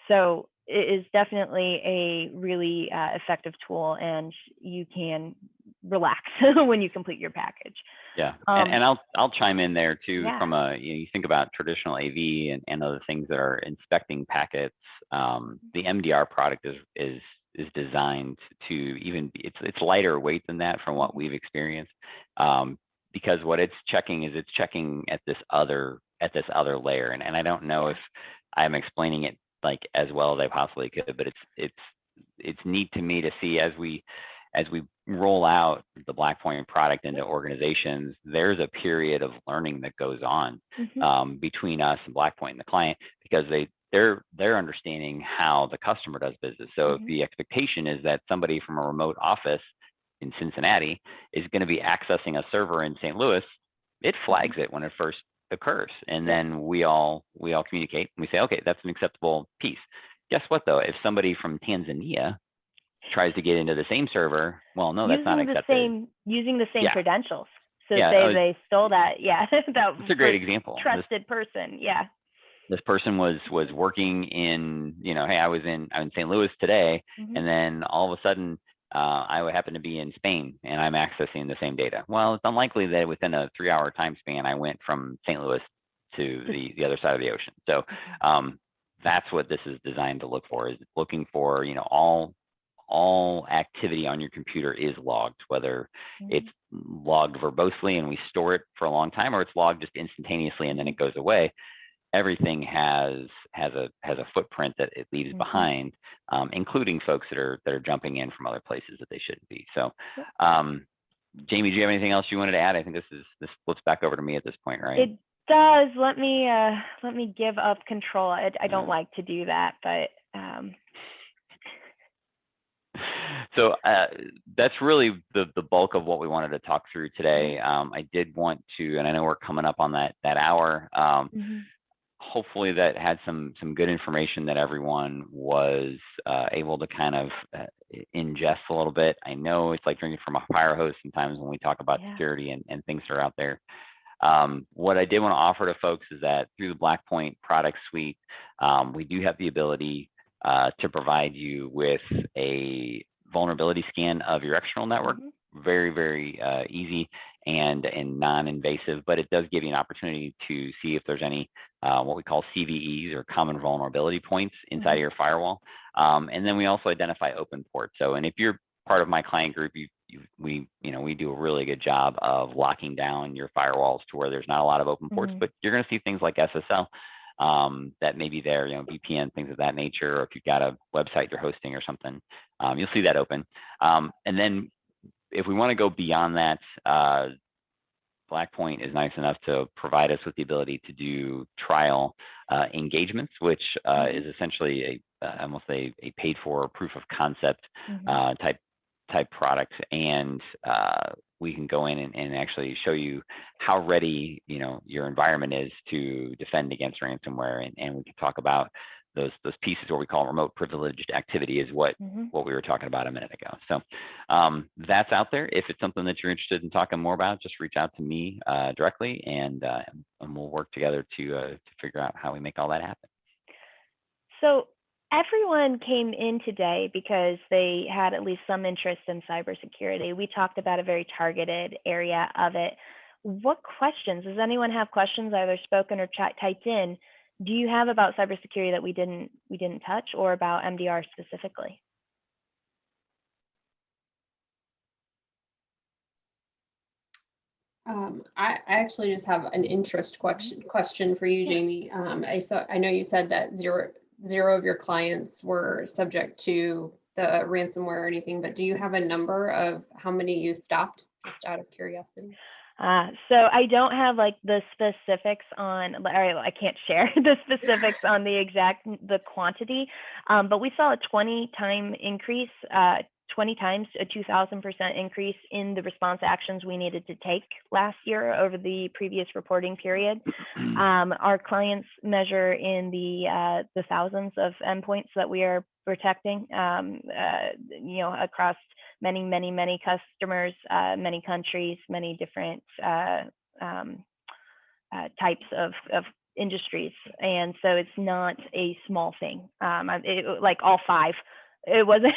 So it is definitely a really effective tool, and you can relax when you complete your package. Yeah, and I'll chime in there too. Yeah. From you think about traditional AV and other things that are inspecting packets. The MDR product is designed to even be, it's lighter weight than that from what we've experienced, because what it's checking is it's checking at this other layer, and I don't know if I'm explaining it like as well as I possibly could, but it's neat to me to see as we roll out the Blackpoint product into organizations, there's a period of learning that goes on between us and Blackpoint and the client, because they're understanding how the customer does business. So if the expectation is that somebody from a remote office in Cincinnati is going to be accessing a server in St. Louis, it flags it when it first occurs, and then we all communicate and we say, okay, that's an acceptable piece. Guess what though? If somebody from Tanzania tries to get into the same server, well, no, that's not accepted. Using the same credentials. So Yeah, say they stole that. Yeah, that's a great example. Trusted person. Yeah. This person was working in, you know, hey, I'm in St. Louis today, and then all of a sudden I would happen to be in Spain and I'm accessing the same data. Well, it's unlikely that within a 3-hour time span I went from St. Louis to the other side of the ocean. So that's what this is designed to look for, is looking for, you know, all activity on your computer is logged, whether it's logged verbosely and we store it for a long time, or it's logged just instantaneously and then it goes away. Everything has a footprint that it leaves behind, including folks that are jumping in from other places that they shouldn't be. So, Jamie, do you have anything else you wanted to add? I think this flips back over to me at this point, right? It does. Let me give up control. I don't like to do that, but. So that's really the bulk of what we wanted to talk through today. I did want to, and I know we're coming up on that hour. Hopefully that had some good information that everyone was able to kind of ingest a little bit. I know it's like drinking from a fire hose sometimes when we talk about security and things that are out there. What I did want to offer to folks is that through the Blackpoint product suite, we do have the ability to provide you with a vulnerability scan of your external network. Very, very easy and non-invasive, but it does give you an opportunity to see if there's any what we call CVEs, or common vulnerability points, inside of your firewall. And then we also identify open ports. So, and if you're part of my client group, we do a really good job of locking down your firewalls to where there's not a lot of open ports, but you're going to see things like SSL that may be there, you know, VPN, things of that nature, or if you've got a website you're hosting or something, you'll see that open. And then if we want to go beyond that, Blackpoint is nice enough to provide us with the ability to do trial engagements, which is essentially almost a paid for proof of concept type product, and we can go in and actually show you how ready, you know, your environment is to defend against ransomware, and we can talk about those pieces, what we call remote privileged activity, is what we were talking about a minute ago. So that's out there. If it's something that you're interested in talking more about, just reach out to me directly, and we'll work together to figure out how we make all that happen. So everyone came in today because they had at least some interest in cybersecurity. We talked about a very targeted area of it. What questions, does anyone have questions, either spoken or typed in, do you have about cybersecurity that we didn't touch, or about MDR specifically? I actually just have an interest question for you, Jamie. I know you said that zero of your clients were subject to the ransomware or anything, but do you have a number of how many you stopped, just out of curiosity? So I don't have like the specifics on, I can't share the specifics on the quantity, but we saw a 20 times a 2,000% increase in the response actions we needed to take last year over the previous reporting period. Our clients measure in the thousands of endpoints that we are protecting, you know, across many customers, many countries, many different types of industries. And so it's not a small thing. Like all 5 it wasn't,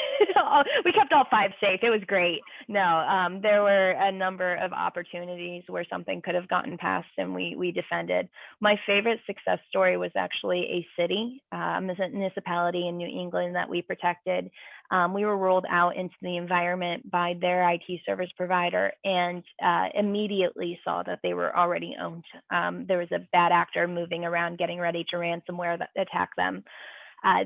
we kept all 5 safe. It was great. No, there were a number of opportunities where something could have gotten past and we defended. My favorite success story was actually a city, a municipality in New England that we protected. We were rolled out into the environment by their IT service provider and immediately saw that they were already owned. There was a bad actor moving around getting ready to ransomware that attack them.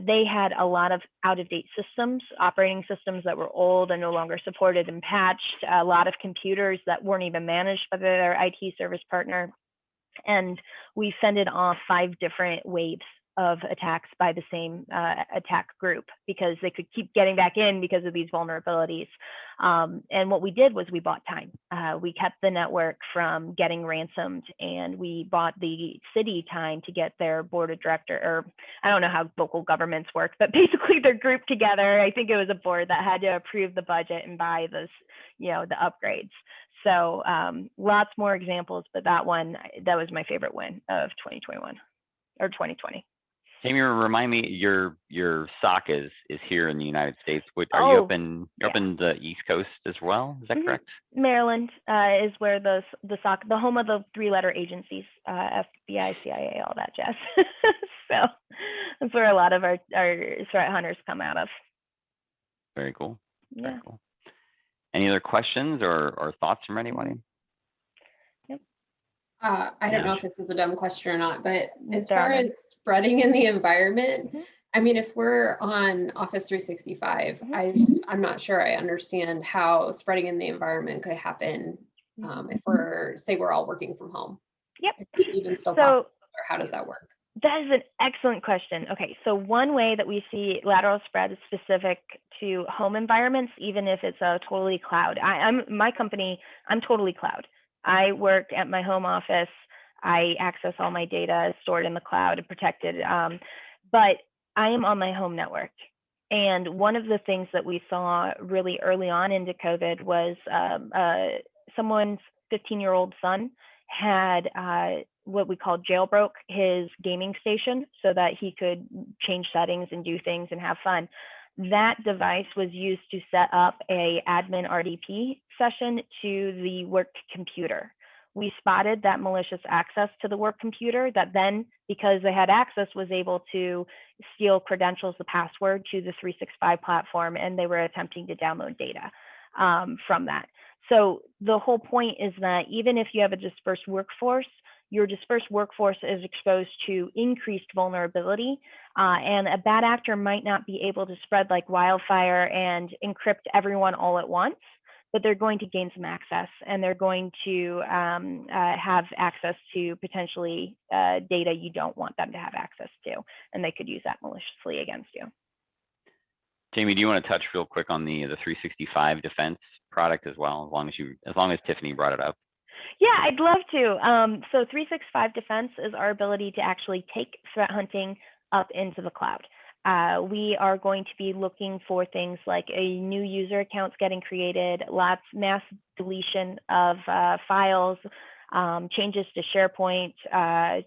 They had a lot of out-of-date systems, operating systems that were old and no longer supported and patched, a lot of computers that weren't even managed by their IT service partner. And we fended off 5 different waves of attacks by the same attack group because they could keep getting back in because of these vulnerabilities. And what we did was we bought time. We kept the network from getting ransomed, and we bought the city time to get their board of director, or I don't know how local governments work, but basically they're grouped together. I think it was a board that had to approve the budget and buy this, the upgrades. So lots more examples, but that was my favorite win of 2021 or 2020. Jamie, remind me, your SOC is here in the United States. Are you up in the East Coast as well? Is that correct? Maryland is where the SOC, the home of the 3-letter agencies, FBI, CIA, all that jazz. So that's where a lot of our threat hunters come out of. Very cool. Yeah. Very cool. Any other questions or thoughts from anybody? I don't know if this is a dumb question or not, but as far as spreading in the environment, I mean, if we're on Office 365, I'm not sure I understand how spreading in the environment could happen if we're all working from home. Yep. Even still possible, or how does that work? That is an excellent question. Okay, so one way that we see lateral spread is specific to home environments, even if it's a totally cloud. My company, I'm totally cloud. I work at my home office. I access all my data stored in the cloud and protected, but I am on my home network. And one of the things that we saw really early on into COVID was someone's 15-year-old son had what we call jailbroke his gaming station so that he could change settings and do things and have fun. That device was used to set up a admin RDP session to the work computer. We spotted that malicious access to the work computer that then, because they had access, was able to steal credentials, the password to the 365 platform, and they were attempting to download data from that. So the whole point is that even if you have a dispersed workforce, your dispersed workforce is exposed to increased vulnerability, and a bad actor might not be able to spread like wildfire and encrypt everyone all at once, but they're going to gain some access, and they're going to have access to potentially data you don't want them to have access to, and they could use that maliciously against you. Jamie, do you want to touch real quick on the 365 defense product as well, as long as Tiffany brought it up? Yeah, I'd love to. So 365 Defense is our ability to actually take threat hunting up into the cloud. We are going to be looking for things like a new user accounts getting created, mass deletion of files, changes to SharePoint,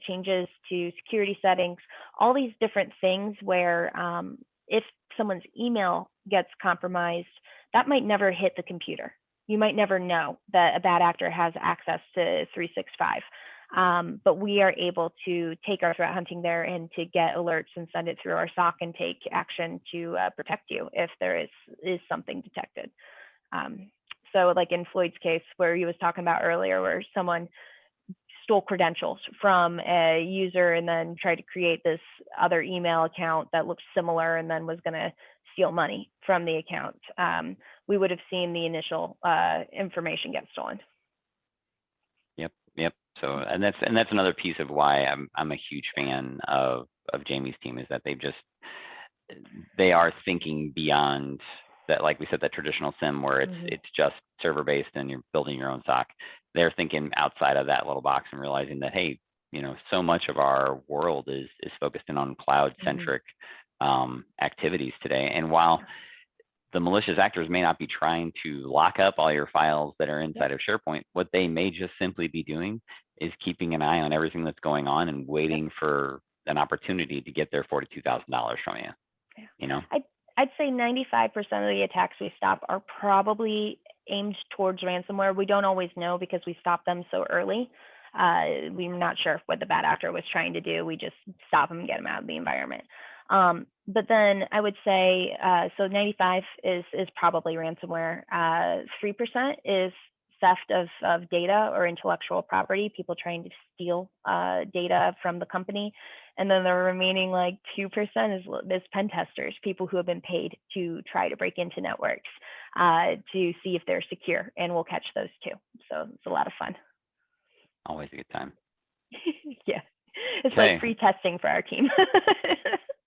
changes to security settings, all these different things where if someone's email gets compromised, that might never hit the computer. You might never know that a bad actor has access to 365. But we are able to take our threat hunting there and to get alerts and send it through our SOC and take action to protect you if there is something detected. So like in Floyd's case, where he was talking about earlier, where someone stole credentials from a user and then tried to create this other email account that looked similar and then was going to steal money from the account, we would have seen the initial information get stolen. Yep. So, and that's another piece of why I'm a huge fan of Jamie's team, is that they are thinking beyond that, like we said, that traditional SIM where it's just server based and you're building your own SOC. They're thinking outside of that little box and realizing that, hey, so much of our world is focused in on cloud centric activities today. And while the malicious actors may not be trying to lock up all your files that are inside of SharePoint, what they may just simply be doing is keeping an eye on everything that's going on and waiting for an opportunity to get their $42,000 from you. I'd say 95% of the attacks we stop are probably aimed towards ransomware. We don't always know because we stop them so early. We're not sure what the bad actor was trying to do. We just stop them and get them out of the environment. But then I would say, so 95 is probably ransomware. 3% is theft of data or intellectual property, people trying to steal data from the company. And then the remaining like 2% is pen testers, people who have been paid to try to break into networks to see if they're secure, and we'll catch those too. So it's a lot of fun. Always a good time. Yeah, it's Okay. like free testing for our team.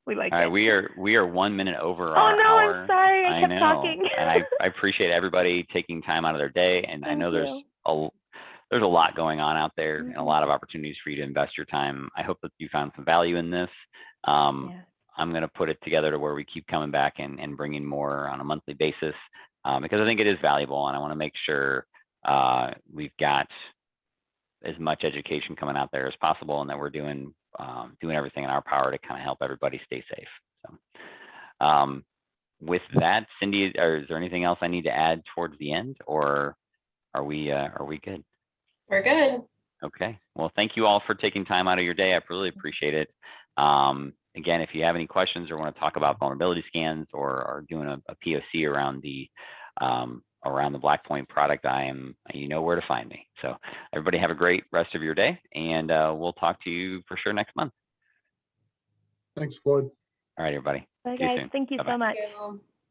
We like All it. right, we are 1 minute over Oh our no, hour. I'm sorry, I kept know, talking. and I appreciate everybody taking time out of their day. And I know there's a lot going on out there and a lot of opportunities for you to invest your time. I hope that you found some value in this. I'm going to put it together to where we keep coming back and bringing more on a monthly basis because I think it is valuable, and I want to make sure we've got as much education coming out there as possible, and that we're doing everything in our power to kind of help everybody stay safe. So with that, Cindy, is there anything else I need to add towards the end, or are we good? We're good. Okay. Well, thank you all for taking time out of your day. I really appreciate it. Again, if you have any questions or want to talk about vulnerability scans or doing a POC around the Blackpoint product, you know where to find me. So everybody have a great rest of your day, and we'll talk to you for sure next month. Thanks, Floyd. All right, everybody. Bye See you guys, soon. thank you Bye-bye. so much. Thank you.